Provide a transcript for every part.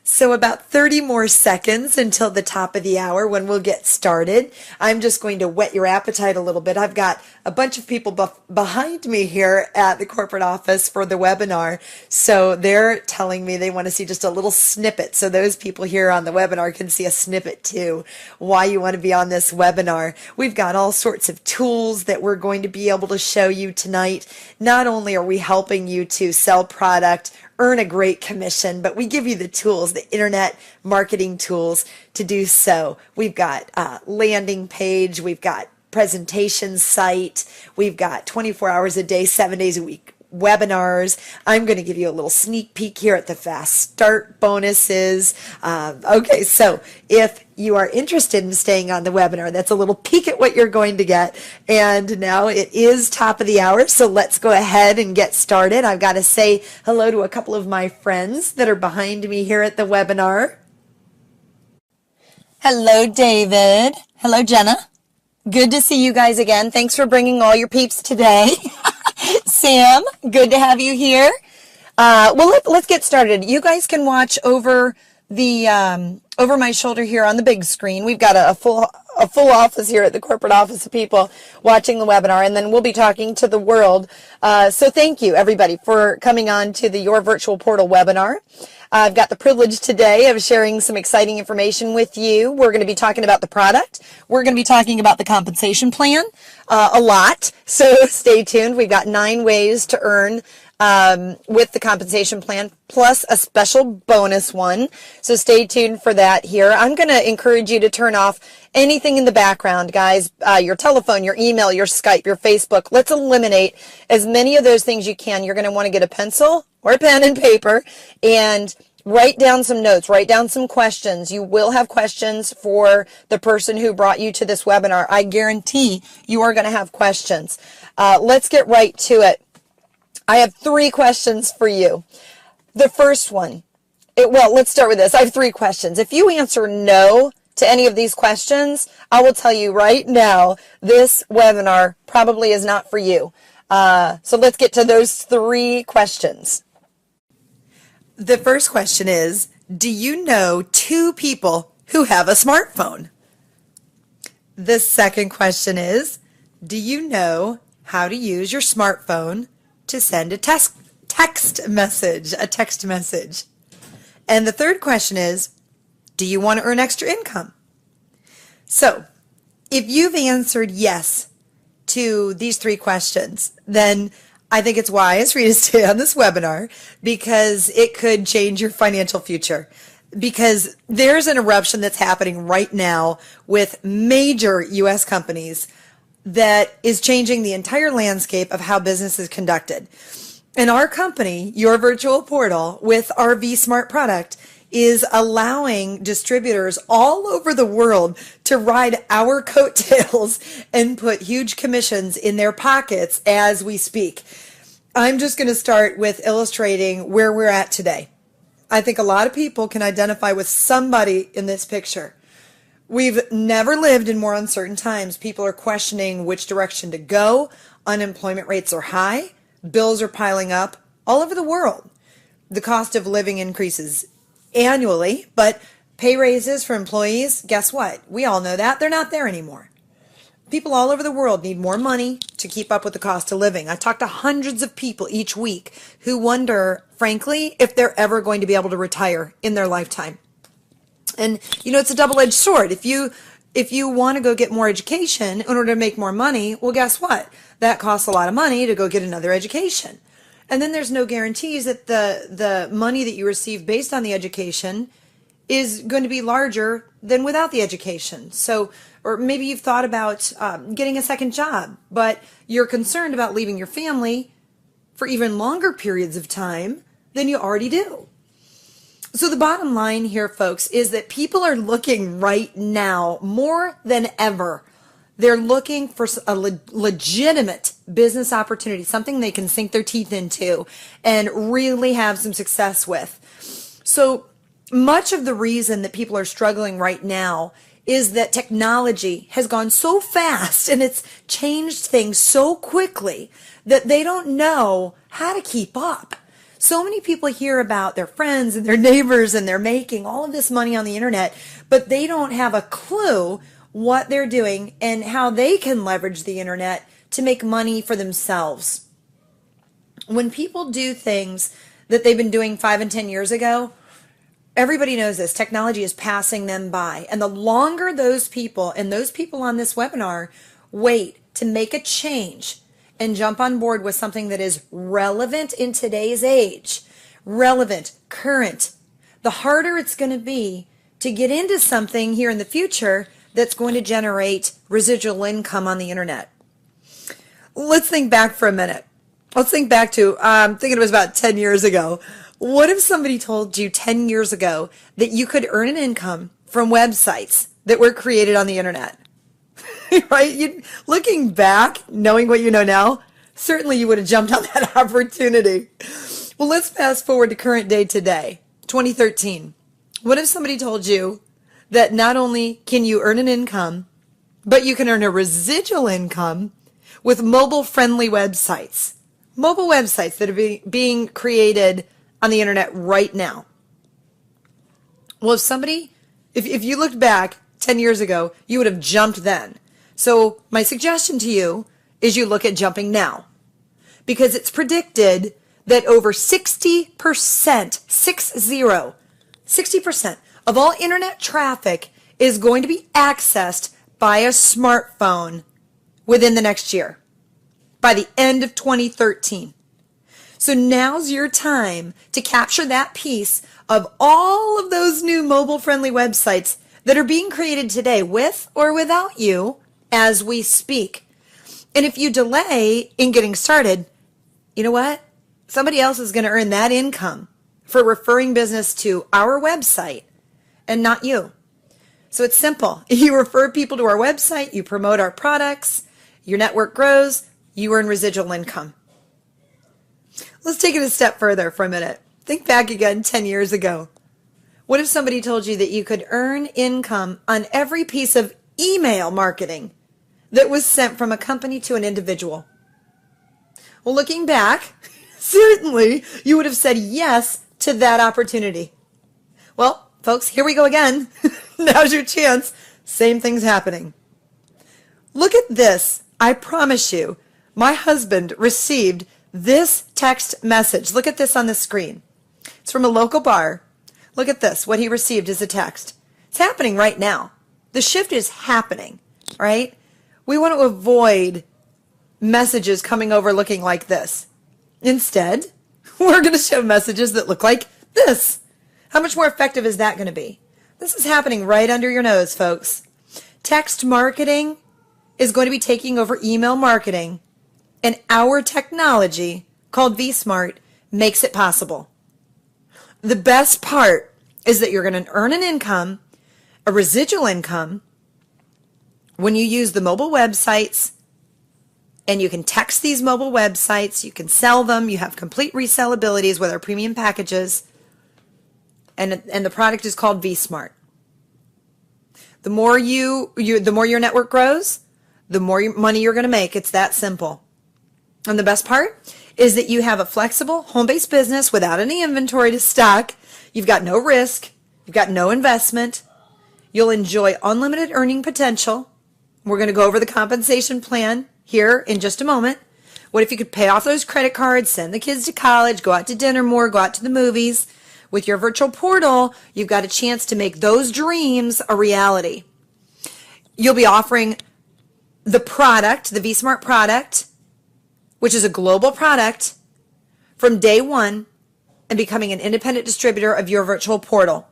So about 30 more seconds until the top of the hour when we'll get started. I'm just going to whet your appetite a little bit. I've got a bunch of people behind me here at the corporate office for the webinar. So they're telling me they want to see just a little snippet. So those people here on the webinar can see a snippet too, why you want to be on this webinar. We've got all sorts of tools that we're going to be able to show you tonight. Not only are we helping you to sell product, earn a great commission, but we give you the tools, the internet marketing tools to do so. We've got a landing page, we've got presentation site, we've got 24 hours a day, 7 days a week webinars. I'm going to give you a little sneak peek here at the fast start bonuses. Okay, so if you are interested in staying on the webinar, that's a little peek at what you're going to get. And now it is top of the hour, so let's go ahead and get started. I've got to say hello to a couple of my friends that are behind me here at the webinar. Hello, David. Hello, Jenna. Good to see you guys again. Thanks for bringing all your peeps today. Sam, good to have you here. Well, let's get started. You guys can watch over the over my shoulder here on the big screen. We've got a full office here at the corporate office of people watching the webinar, and then we'll be talking to the world. So thank you, everybody, for coming on to the Your Virtual Portal webinar. I've got the privilege today of sharing some exciting information with you. We're going to be talking about the product. We're going to be talking about the compensation plan a lot. So stay tuned. We've got 9 ways to earn with the compensation plan, plus a special bonus one. So stay tuned for that here. I'm going to encourage you to turn off anything in the background, guys, your telephone, your email, your Skype, your Facebook. Let's eliminate as many of those things you can. You're going to want to get a pencil or a pen and paper and write down some notes, write down some questions. You will have questions for the person who brought you to this webinar. I guarantee you are going to have questions. Let's get right to it. I have 3 questions for you. The first one, well, let's start with this. I have 3 questions. If you answer no to any of these questions, I will tell you right now, this webinar probably is not for you. So let's get to those 3 questions. The first question is, do you know 2 people who have a smartphone? The second question is, do you know how to use your smartphone to send a text message? And the third question is, do you want to earn extra income? So, if you've answered yes to these 3 questions, then I think it's wise for you to stay on this webinar because it could change your financial future. Because there's an eruption that's happening right now with major U.S. companies that is changing the entire landscape of how business is conducted. And our company, Your Virtual Portal, with our vSmart product, is allowing distributors all over the world to ride our coattails and put huge commissions in their pockets as we speak. I'm just going to start with illustrating where we're at today. I think a lot of people can identify with somebody in this picture. We've never lived in more uncertain times. People are questioning which direction to go. Unemployment rates are high. Bills are piling up all over the world. The cost of living increases annually, but pay raises for employees, guess what? We all know that. They're not there anymore. People all over the world need more money to keep up with the cost of living. I talk to hundreds of people each week who wonder, frankly, if they're ever going to be able to retire in their lifetime. And, you know, it's a double-edged sword. If you want to go get more education in order to make more money, well, guess what? That costs a lot of money to go get another education. And then there's no guarantees that the money that you receive based on the education is going to be larger than without the education. So, or maybe you've thought about getting a second job, but you're concerned about leaving your family for even longer periods of time than you already do. So the bottom line here, folks, is that people are looking right now more than ever. They're looking for a legitimate business opportunity, something they can sink their teeth into and really have some success with. So much of the reason that people are struggling right now is that technology has gone so fast and it's changed things so quickly that they don't know how to keep up. So many people hear about their friends and their neighbors and they're making all of this money on the internet, but they don't have a clue what they're doing and how they can leverage the internet to make money for themselves. When people do things that they've been doing 5 and 10 years ago, everybody knows this. Technology is passing them by. And the longer those people and those people on this webinar wait to make a change and jump on board with something that is relevant in today's age, relevant, current, the harder it's going to be to get into something here in the future that's going to generate residual income on the internet. Let's think back for a minute. Let's think back to, I'm thinking it was about 10 years ago. What if somebody told you 10 years ago that you could earn an income from websites that were created on the internet? Right? Looking back, knowing what you know now, certainly you would have jumped on that opportunity. Well, let's fast forward to current day today, 2013. What if somebody told you that not only can you earn an income, but you can earn a residual income with mobile-friendly websites? Mobile websites that are being created on the internet right now. Well, if you looked back 10 years ago, you would have jumped then. So my suggestion to you is you look at jumping now, because it's predicted that over 60%, 60% of all internet traffic is going to be accessed by a smartphone within the next year, by the end of 2013. So now's your time to capture that piece of all of those new mobile-friendly websites that are being created today with or without you as we speak. And if you delay in getting started, you know what? Somebody else is going to earn that income for referring business to our website and not you. So it's simple. You refer people to our website, you promote our products, your network grows, you earn residual income. Let's take it a step further for a minute. Think back again 10 years ago. What if somebody told you that you could earn income on every piece of email marketing that was sent from a company to an individual? Well, looking back, certainly you would have said yes to that opportunity. Well, folks, here we go again. Now's your chance. Same thing's happening. Look at this. I promise you, my husband received this text message. Look at this on the screen. It's from a local bar. Look at this. What he received is a text. It's happening right now. The shift is happening, right? We want to avoid messages coming over looking like this. Instead, we're going to show messages that look like this. How much more effective is that going to be? This is happening right under your nose, folks. Text marketing is going to be taking over email marketing, and our technology called vSmart makes it possible. The best part is that you're going to earn an income, a residual income, when you use the mobile websites, and you can text these mobile websites, you can sell them, you have complete resell abilities with our premium packages, and the product is called vSmart. The more the more your network grows, the more money you're going to make. It's that simple. And the best part is that you have a flexible home-based business without any inventory to stock. You've got no risk. You've got no investment. You'll enjoy unlimited earning potential. We're going to go over the compensation plan here in just a moment. What if you could pay off those credit cards, send the kids to college, go out to dinner more, go out to the movies? With your virtual portal, you've got a chance to make those dreams a reality. You'll be offering the product, the vSmart product, which is a global product, from day one, and becoming an independent distributor of your virtual portal.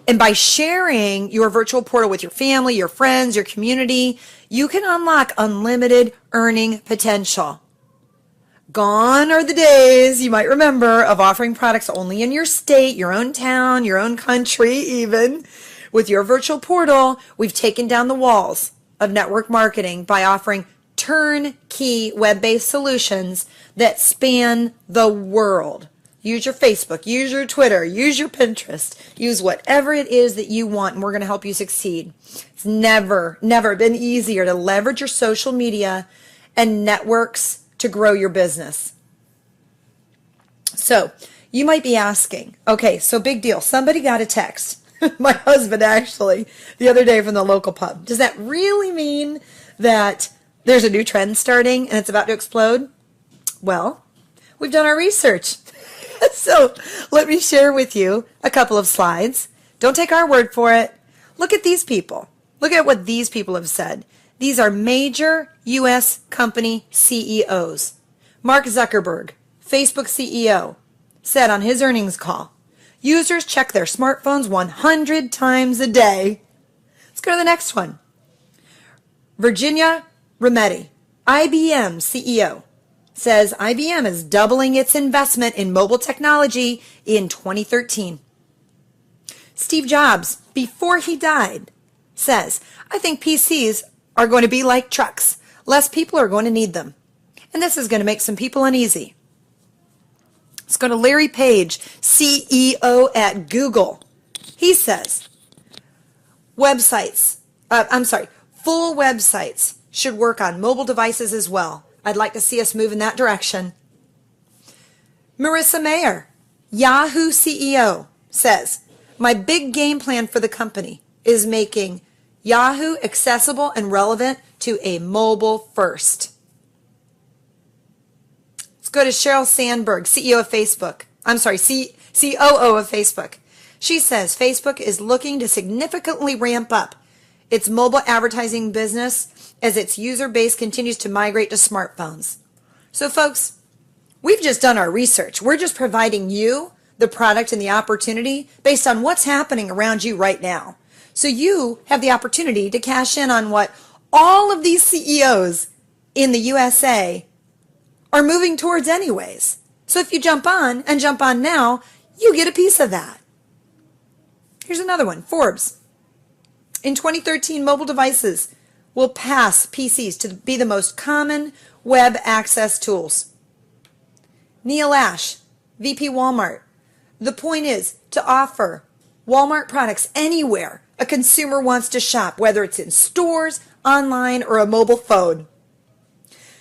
And by sharing your virtual portal with your family, your friends, your community, you can unlock unlimited earning potential. Gone are the days, you might remember, of offering products only in your state, your own town, your own country even. With your virtual portal, we've taken down the walls of network marketing by offering turnkey web-based solutions that span the world. Use your Facebook, use your Twitter, use your Pinterest, use whatever it is that you want, and we're going to help you succeed. It's never been easier to leverage your social media and networks to grow your business. So you might be asking, okay, so big deal. Somebody got a text, my husband actually, the other day from the local pub. Does that really mean that there's a new trend starting and it's about to explode? Well, we've done our research. So let me share with you a couple of slides. Don't take our word for it. Look at these people. Look at what these people have said. These are major U.S. company CEOs. Mark Zuckerberg, Facebook CEO, said on his earnings call, users check their smartphones 100 times a day. Let's go to the next one. Virginia Rometty, IBM CEO, says IBM is doubling its investment in mobile technology in 2013. Steve Jobs, before he died, says, I think PCs are going to be like trucks. Less people are going to need them. And this is going to make some people uneasy. Let's go to Larry Page, CEO at Google. He says, full websites should work on mobile devices as well. I'd like to see us move in that direction. Marissa Mayer, Yahoo CEO, says, my big game plan for the company is making Yahoo accessible and relevant to a mobile first. Let's go to Sheryl Sandberg, COO of Facebook. She says Facebook is looking to significantly ramp up its mobile advertising business as its user base continues to migrate to smartphones. So folks, we've just done our research. We're just providing you the product and the opportunity based on what's happening around you right now. So you have the opportunity to cash in on what all of these CEOs in the USA are moving towards anyways. So if you jump on now, you get a piece of that. Here's another one, Forbes. In 2013, mobile devices will pass PCs to be the most common web access tools. Neil Ash, VP Walmart. The point is to offer Walmart products anywhere a consumer wants to shop, whether it's in stores, online, or a mobile phone.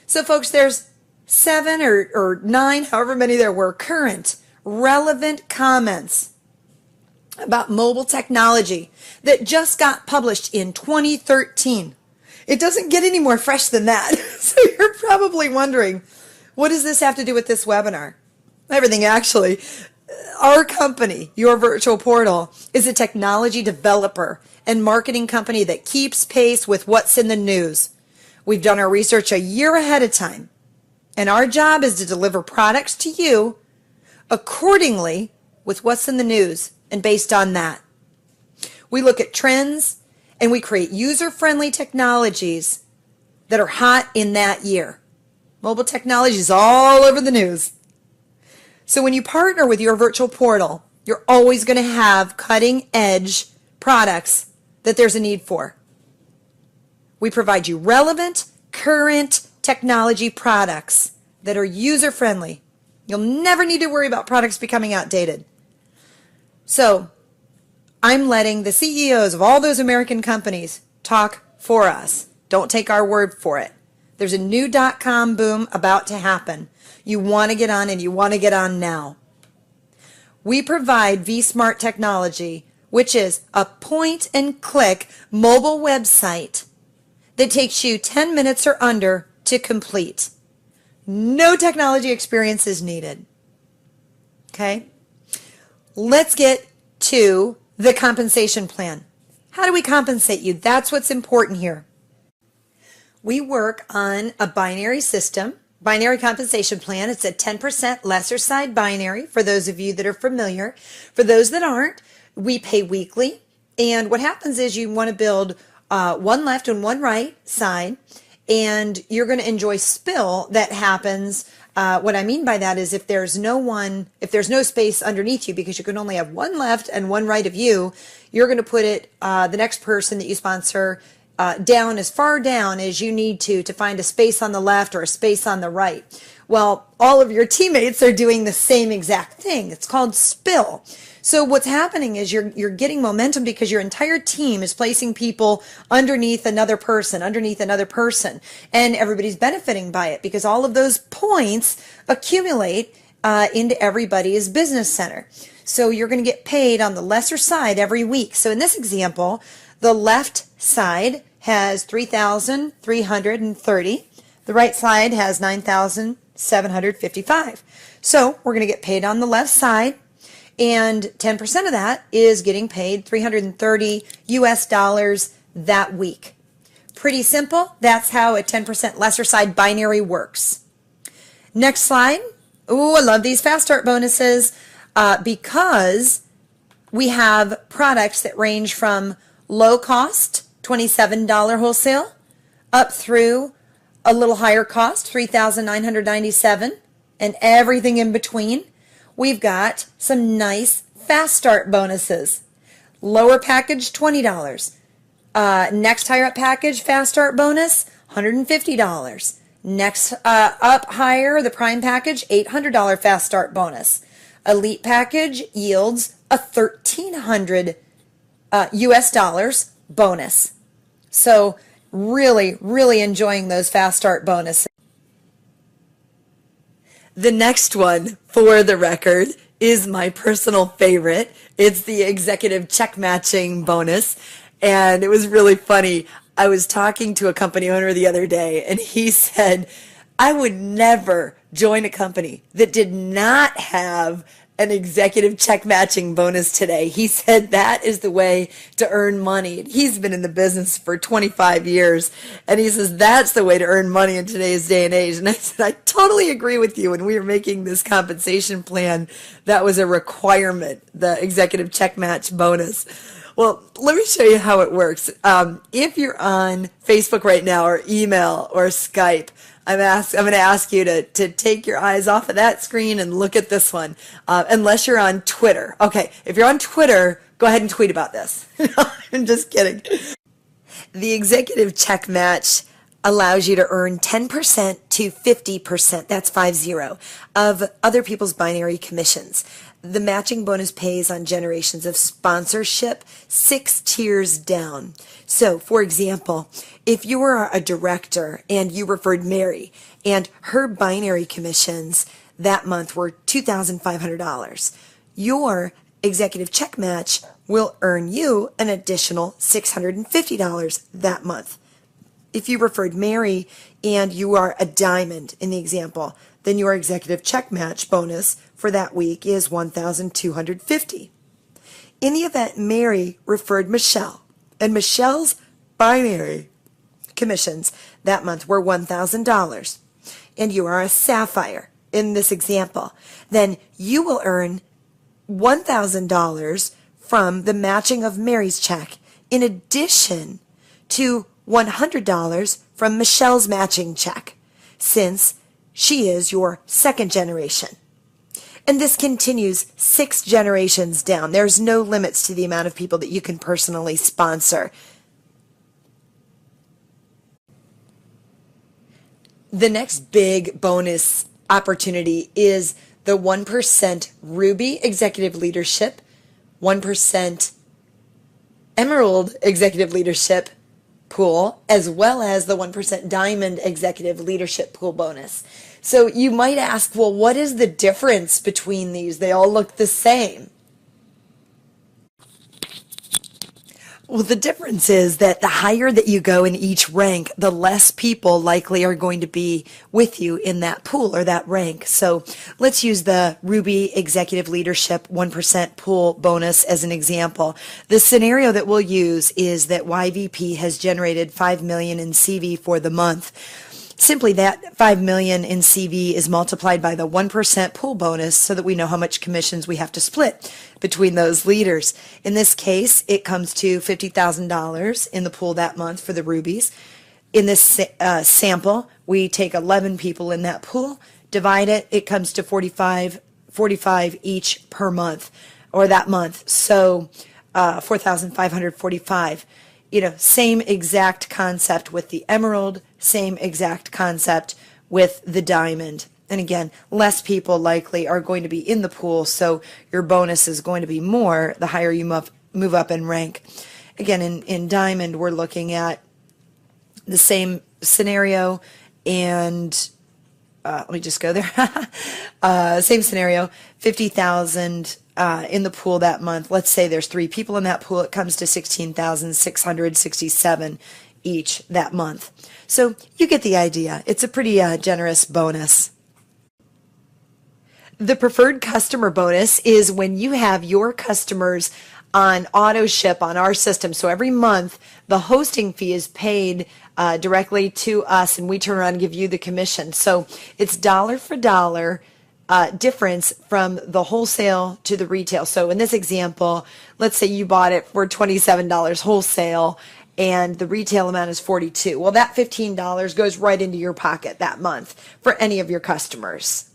So folks, there's 7 or 9, however many there were, current relevant comments about mobile technology that just got published in 2013. It doesn't get any more fresh than that. So you're probably wondering, what does this have to do with this webinar? Everything, actually. Our company, Your Virtual Portal, is a technology developer and marketing company that keeps pace with what's in the news. We've done our research a year ahead of time, and our job is to deliver products to you accordingly with what's in the news and based on that. We look at trends and we create user-friendly technologies that are hot in that year. Mobile technology is all over the news. So when you partner with Your Virtual Portal, you're always going to have cutting-edge products that there's a need for. We provide you relevant, current technology products that are user-friendly. You'll never need to worry about products becoming outdated. So I'm letting the CEOs of all those American companies talk for us. Don't take our word for it. There's a new .com boom about to happen. You want to get on, and you want to get on now. We provide vSmart technology, which is a point-and-click mobile website that takes you 10 minutes or under to complete. No technology experience is needed. Okay? Let's get to the compensation plan. How do we compensate you? That's what's important here. We work on a binary system. Binary compensation plan. It's a 10% lesser side binary for those of you that are familiar. For those that aren't, we pay weekly. And what happens is you want to build one left and one right side, and you're going to enjoy spill that happens. What I mean by that is if there's no space underneath you, because you can only have one left and one right of you, you're going to put it, the next person that you sponsor, down as far down as you need to find a space on the left or a space on the right. Well, all of your teammates are doing the same exact thing. It's called spill. So what's happening is you're getting momentum because your entire team is placing people underneath another person, and everybody's benefiting by it because all of those points accumulate into everybody's business center. So you're going to get paid on the lesser side every week. So in this example, the left side has 3,330. The right side has 9,755. So we're going to get paid on the left side, and 10% of that is getting paid 330 US dollars that week. Pretty simple. That's how a 10% lesser side binary works. Next slide. Ooh, I love these fast start bonuses because we have products that range from low cost, $27 wholesale, up through a little higher cost, $3,997, and everything in between. We've got some nice fast start bonuses. Lower package, $20. Next higher up package, fast start bonus, $150. Next up higher, the prime package, $800 fast start bonus. Elite package yields a $1,300 US dollars bonus. So really, really enjoying those fast start bonuses. The next one, for the record, is my personal favorite. It's the executive check matching bonus. And it was really funny. I was talking to a company owner the other day, and he said, I would never join a company that did not have an executive check matching bonus today. He said that is the way to earn money. He's been in the business for 25 years, and he says that's the way to earn money in today's day and age. And I said, I totally agree with you. When we were making this compensation plan, that was a requirement, the executive check match bonus. Well, let me show you how it works. If you're on Facebook right now, or email, or Skype, I'm going to ask you to take your eyes off of that screen and look at this one, unless you're on Twitter. Okay, if you're on Twitter, go ahead and tweet about this. No, I'm just kidding. The executive check match allows you to earn 10% to 50%, that's 50, of other people's binary commissions. The matching bonus pays on generations of sponsorship 6 tiers down. So, for example, if you were a director and you referred Mary, and her binary commissions that month were $2,500, your executive check match will earn you an additional $650 that month. If you referred Mary and you are a diamond in the example, then your executive check match bonus for that week is $1,250. In the event Mary referred Michelle, and Michelle's binary commissions that month were $1,000, and you are a sapphire in this example, then you will earn $1,000 from the matching of Mary's check, in addition to $100 from Michelle's matching check, since she is your second generation. And this continues 6 generations down. There's no limits to the amount of people that you can personally sponsor. The next big bonus opportunity is the 1% Ruby Executive Leadership, 1% Emerald Executive Leadership pool, as well as the 1% Diamond Executive Leadership pool bonus. So you might ask, well, what is the difference between these? They all look the same. Well, the difference is that the higher that you go in each rank, the less people likely are going to be with you in that pool or that rank. So let's use the Ruby Executive Leadership 1% pool bonus as an example. The scenario that we'll use is that YVP has generated $5 million in CV for the month. Simply that $5 million in CV is multiplied by the 1% pool bonus so that we know how much commissions we have to split between those leaders. In this case, it comes to $50,000 in the pool that month for the rubies. In this sample, we take 11 people in that pool, divide it, it comes to 45 each per month, or that month. So 4,545. Same exact concept with the emerald, same exact concept with the diamond. And again, less people likely are going to be in the pool, so your bonus is going to be more the higher you move up in rank. Again, in diamond, we're looking at the same scenario, and let me just go there. Same scenario, 50,000 in the pool that month. Let's say there's 3 people in that pool. It comes to 16,667 each that month. So you get the idea. It's a pretty generous bonus. The preferred customer bonus is when you have your customers on auto ship on our system. So every month, the hosting fee is paid directly to us, and we turn around and give you the commission. So it's dollar for dollar difference from the wholesale to the retail. So in this example, let's say you bought it for $27 wholesale and the retail amount is $42. Well, that $15 goes right into your pocket that month for any of your customers.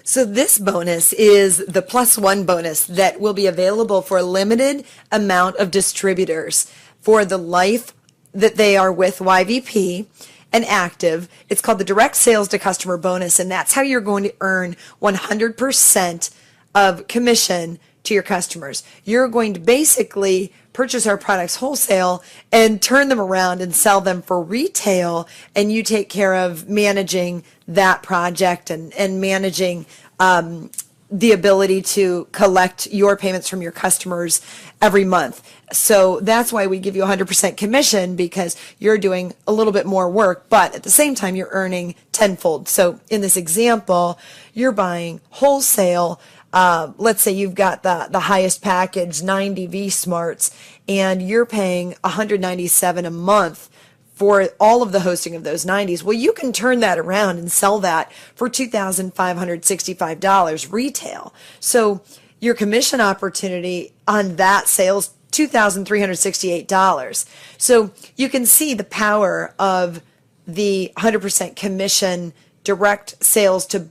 So this bonus is the +1 bonus that will be available for a limited amount of distributors for the life that they are with YVP and active. It's called the direct sales to customer bonus, and that's how you're going to earn 100% of commission to your customers. You're going to basically purchase our products wholesale and turn them around and sell them for retail, and you take care of managing that project and managing the ability to collect your payments from your customers every month. So that's why we give you 100% commission, because you're doing a little bit more work, but at the same time you're earning tenfold. So in this example, you're buying wholesale. Let's say you've got the highest package, 90 V-Smarts, and you're paying $197 a month for all of the hosting of those 90s. Well, you can turn that around and sell that for $2,565 retail. So your commission opportunity on that sales $2,368. So you can see the power of the 100% commission direct sales to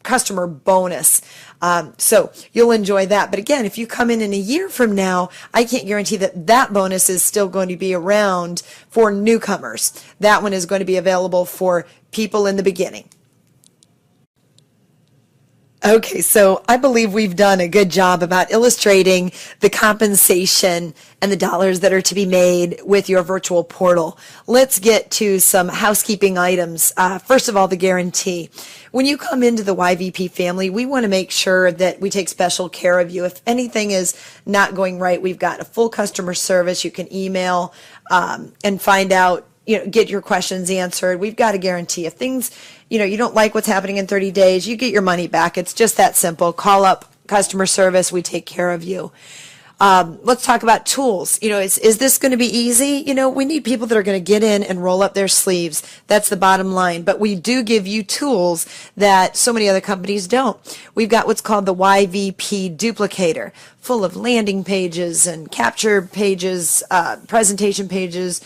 customer bonus. So you'll enjoy that. But again, if you come in a year from now, I can't guarantee that that bonus is still going to be around for newcomers. That one is going to be available for people in the beginning. Okay, so I believe we've done a good job about illustrating the compensation and the dollars that are to be made with your virtual portal. Let's get to some housekeeping items. First of all, the guarantee. When you come into the YVP family, we want to make sure that we take special care of you. If anything is not going right, we've got a full customer service. You can email and find out, get your questions answered. We've got a guarantee. If things, you don't like what's happening in 30 days, you get your money back. It's just that simple. Call up customer service. We take care of you. Let's talk about tools. Is this going to be easy? We need people that are going to get in and roll up their sleeves. That's the bottom line. But we do give you tools that so many other companies don't. We've got what's called the YVP Duplicator, full of landing pages and capture pages, presentation pages,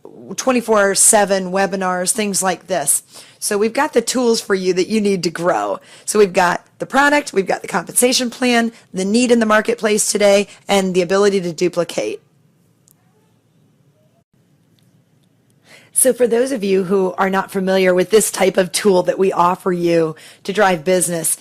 24/7 webinars, things like this. So we've got the tools for you that you need to grow. So we've got the product, we've got the compensation plan, the need in the marketplace today, and the ability to duplicate. So for those of you who are not familiar with this type of tool that we offer you to drive business,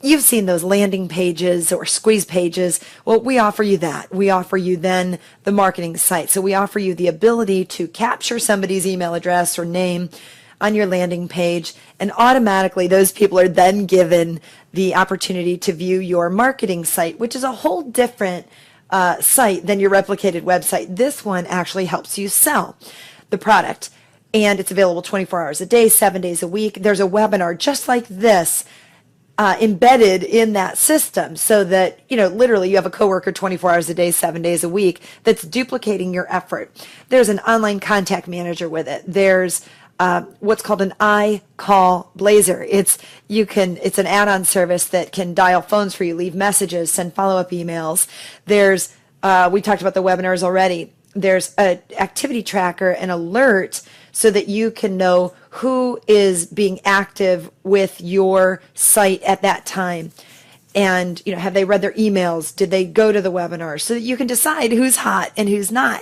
you've seen those landing pages or squeeze pages. Well, we offer you that. We offer you then the marketing site. So we offer you the ability to capture somebody's email address or name on your landing page, and automatically those people are then given the opportunity to view your marketing site, which is a whole different site than your replicated website. This one actually helps you sell the product, and it's available 24 hours a day, 7 days a week. There's a webinar just like this embedded in that system, so that literally you have a coworker 24 hours a day, 7 days a week that's duplicating your effort. There's an online contact manager with it. There's what's called an iCall Blazer. It's an add-on service that can dial phones for you, leave messages, send follow-up emails. There's we talked about the webinars already. There's an activity tracker and alert so that you can know who is being active with your site at that time. And, have they read their emails? Did they go to the webinar? So that you can decide who's hot and who's not.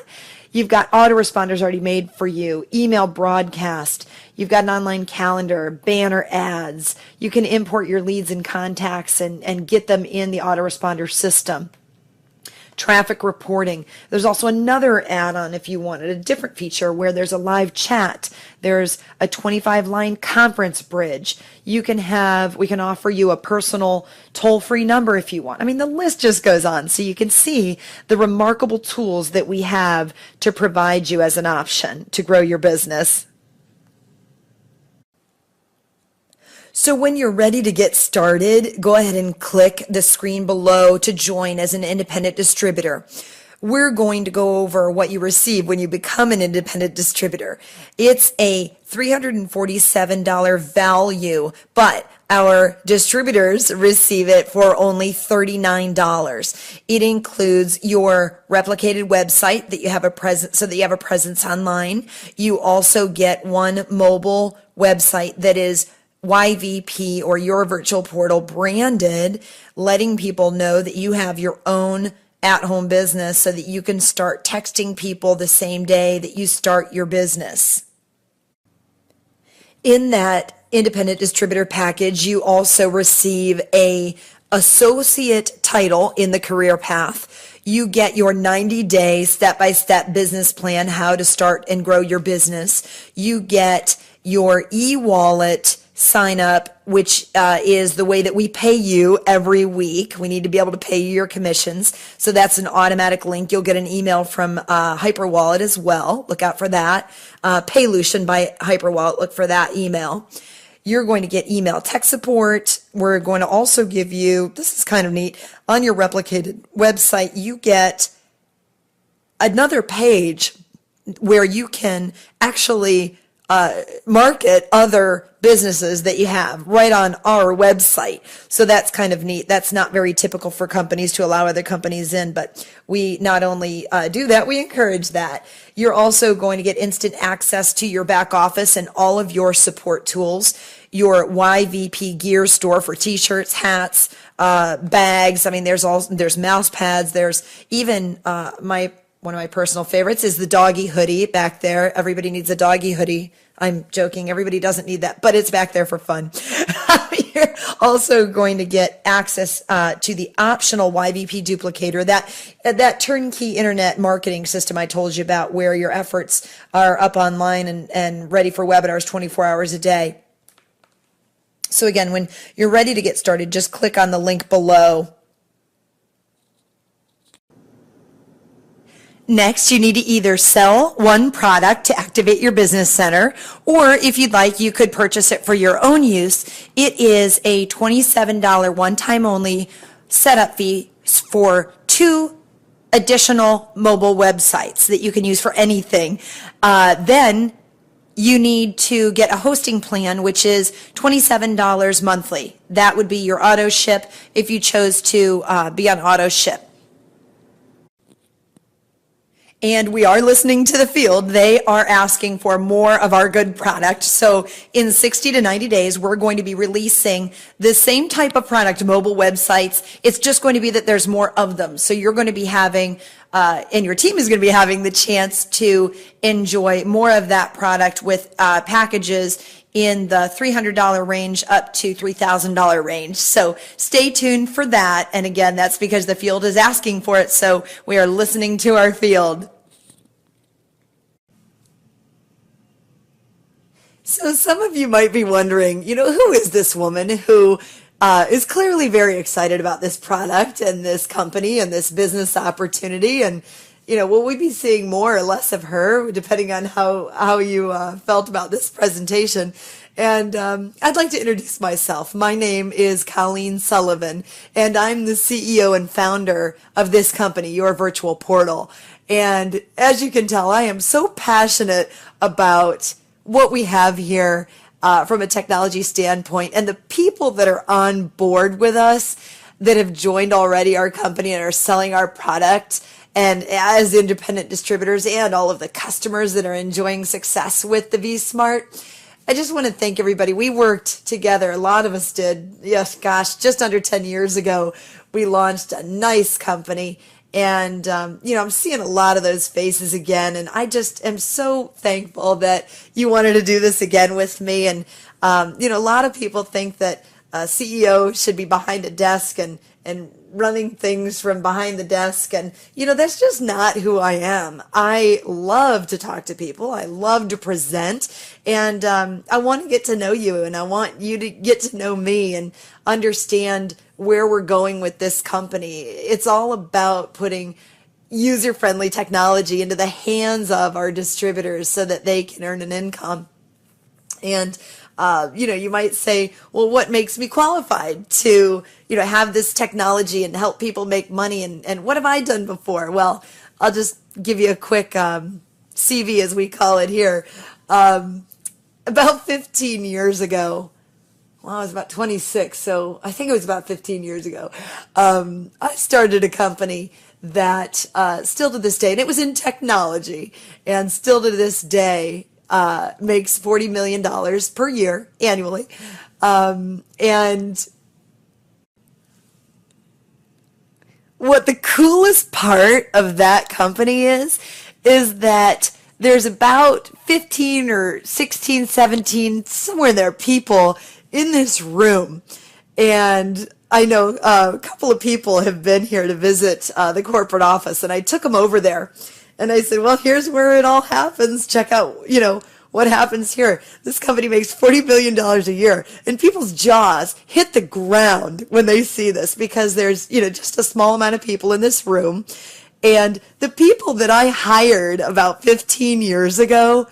You've got autoresponders already made for you, email broadcast. You've got an online calendar, banner ads. You can import your leads and contacts and get them in the autoresponder system. traffic reporting. There's also another add-on if you wanted, a different feature where there's a live chat. There's a 25-line conference bridge. We can offer you a personal toll-free number if you want. I mean, the list just goes on. So you can see the remarkable tools that we have to provide you as an option to grow your business. So when you're ready to get started, go ahead and click the screen below to join as an independent distributor. We're going to go over what you receive when you become an independent distributor. It's a $347 value, but our distributors receive it for only $39. It includes your replicated website that you have so that you have a presence online. You also get one mobile website that is YVP or Your Virtual Portal branded, letting people know that you have your own at-home business so that you can start texting people the same day that you start your business. In that independent distributor package, you also receive a associate title in the career path. You get your 90-day step-by-step business plan, how to start and grow your business. You get your e-wallet sign up, which is the way that we pay you every week. We need to be able to pay you your commissions. So that's an automatic link. You'll get an email from Hyperwallet as well. Look out for that. Paylution by Hyperwallet. Look for that email. You're going to get email tech support. We're going to also give you, this is kind of neat, on your replicated website, you get another page where you can actually market other businesses that you have right on our website. So that's kind of neat. That's not very typical for companies to allow other companies in, but we not only do that, we encourage that. You're also going to get instant access to your back office and all of your support tools, your YVP gear store for t-shirts, hats, bags. I mean, there's mouse pads. There's even one of my personal favorites is the doggy hoodie back there. Everybody needs a doggy hoodie. I'm joking. Everybody doesn't need that, but it's back there for fun. You're also going to get access to the optional YVP Duplicator, that turnkey internet marketing system I told you about, where your efforts are up online and ready for webinars 24 hours a day. So again, when you're ready to get started, just click on the link below. Next, you need to either sell one product to activate your business center, or if you'd like, you could purchase it for your own use. It is a $27 one-time only setup fee for 2 additional mobile websites that you can use for anything. Then you need to get a hosting plan, which is $27 monthly. That would be your auto ship if you chose to be on auto ship. And we are listening to the field. They are asking for more of our good product. So in 60 to 90 days, we're going to be releasing the same type of product, mobile websites. It's just going to be that there's more of them. So you're going to be having, and your team is going to be having the chance to enjoy more of that product with packages in the $300 range up to $3,000 range. So stay tuned for that. And again, that's because the field is asking for it. So we are listening to our field. So some of you might be wondering, who is this woman who is clearly very excited about this product and this company and this business opportunity? And will we be seeing more or less of her, depending on how you felt about this presentation? And I'd like to introduce myself. My name is Colleen Sullivan, and I'm the CEO and founder of this company, Your Virtual Portal. And as you can tell, I am so passionate about what we have here from a technology standpoint, and the people that are on board with us that have joined already our company and are selling our product, and as independent distributors, and all of the customers that are enjoying success with the vSmart. I just want to thank everybody. We worked together. A lot of us did. Yes, gosh, just under 10 years ago, we launched a nice company. And, I'm seeing a lot of those faces again. And I just am so thankful that you wanted to do this again with me. And, a lot of people think that a CEO should be behind a desk and running things from behind the desk. And, that's just not who I am. I love to talk to people. I love to present. And I want to get to know you, and I want you to get to know me and understand where we're going with this company. It's all about putting user-friendly technology into the hands of our distributors so that they can earn an income. And you might say, well, what makes me qualified to, have this technology and help people make money? And what have I done before? Well, I'll just give you a quick CV, as we call it here. About 15 years ago, well, I was about 26, so I think it was about 15 years ago, I started a company that still to this day, and it was in technology, and still to this day, makes $40 million per year annually. And what the coolest part of that company is that there's about 15 or 16, 17, somewhere in there, people in this room. And I know a couple of people have been here to visit the corporate office, and I took them over there. And I said, well, here's where it all happens. Check out, what happens here. This company makes $40 billion a year. And people's jaws hit the ground when they see this, because there's, just a small amount of people in this room. And the people that I hired about 15 years ago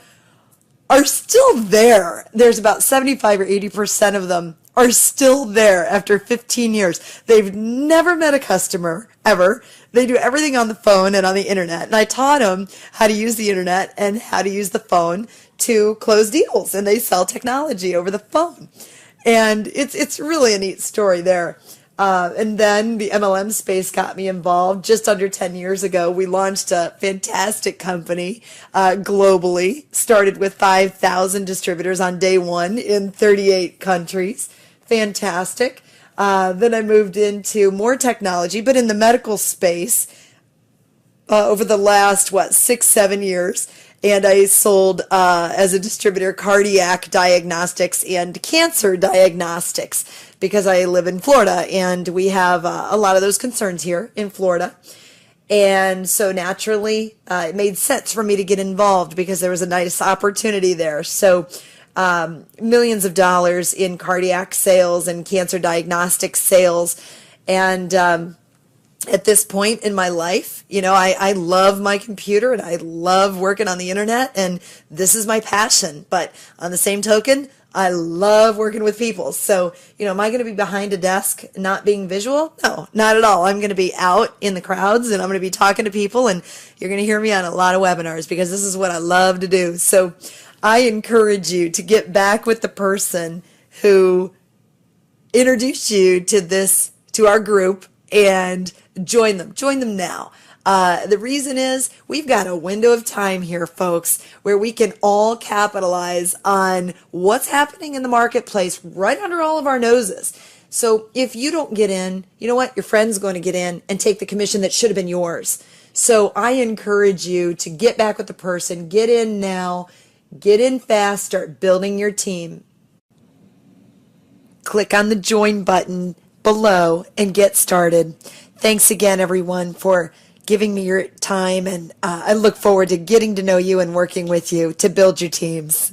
are still there. There's about 75 or 80% of them are still there after 15 years. They've never met a customer, ever. They do everything on the phone and on the internet. And I taught them how to use the internet and how to use the phone to close deals. And they sell technology over the phone. And it's really a neat story there. And then the MLM space got me involved. Just under 10 years ago, we launched a fantastic company globally. Started with 5,000 distributors on day one in 38 countries. Fantastic. Then I moved into more technology, but in the medical space over the last, 6, 7 years. And I sold as a distributor cardiac diagnostics and cancer diagnostics, because I live in Florida and we have a lot of those concerns here in Florida. And so naturally, it made sense for me to get involved because there was a nice opportunity there. So millions of dollars in cardiac sales and cancer diagnostic sales. And at this point in my life, I love my computer and I love working on the internet, and this is my passion. But on the same token, I love working with people. So, am I going to be behind a desk not being visual? No, not at all. I'm going to be out in the crowds, and I'm going to be talking to people, and you're going to hear me on a lot of webinars because this is what I love to do. So I encourage you to get back with the person who introduced you to our group, and join them. Join them now. The reason is we've got a window of time here, folks, where we can all capitalize on what's happening in the marketplace right under all of our noses. So if you don't get in, you know what? Your friend's going to get in and take the commission that should have been yours. So I encourage you to get back with the person, get in now, get in fast, start building your team. Click on the join button below and get started. Thanks again, everyone, for giving me your time, and I look forward to getting to know you and working with you to build your teams.